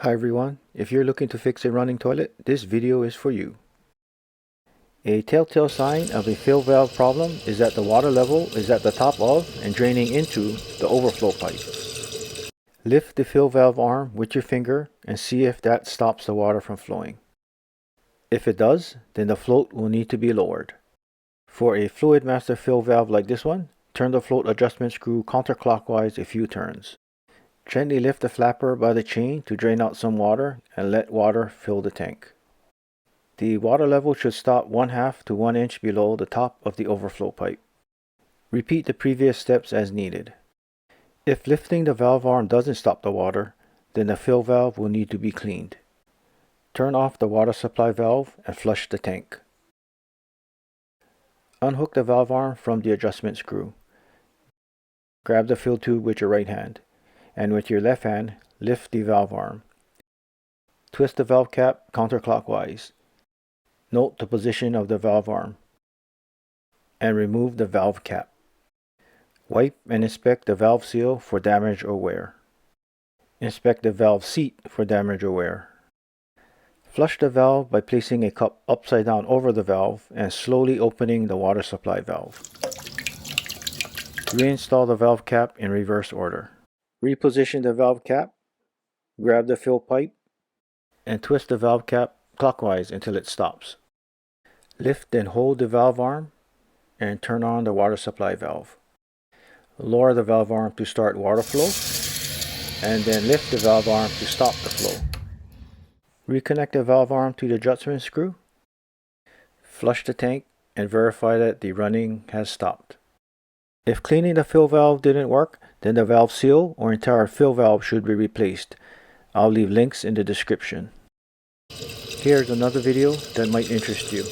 Hi everyone, if you're looking to fix a running toilet, this video is for you. A telltale sign of a fill valve problem is that the water level is at the top of and draining into the overflow pipe. Lift the fill valve arm with your finger and see if that stops the water from flowing. If it does, then the float will need to be lowered. For a Fluidmaster fill valve like this one, turn the float adjustment screw counterclockwise a few turns. Gently lift the flapper by the chain to drain out some water and let water fill the tank. The water level should stop 1/2 to 1 inch below the top of the overflow pipe. Repeat the previous steps as needed. If lifting the valve arm doesn't stop the water, then the fill valve will need to be cleaned. Turn off the water supply valve and flush the tank. Unhook the valve arm from the adjustment screw. Grab the fill tube with your right hand, and with your left hand, lift the valve arm. Twist the valve cap counterclockwise. Note the position of the valve arm, and remove the valve cap. Wipe and inspect the valve seal for damage or wear. Inspect the valve seat for damage or wear. Flush the valve by placing a cup upside down over the valve and slowly opening the water supply valve. Reinstall the valve cap in reverse order. Reposition the valve cap, grab the fill pipe, and twist the valve cap clockwise until it stops. Lift and hold the valve arm and turn on the water supply valve. Lower the valve arm to start water flow, and then lift the valve arm to stop the flow. Reconnect the valve arm to the adjustment screw. Flush the tank and verify that the running has stopped. If cleaning the fill valve didn't work, then the valve seal or entire fill valve should be replaced. I'll leave links in the description. Here's another video that might interest you.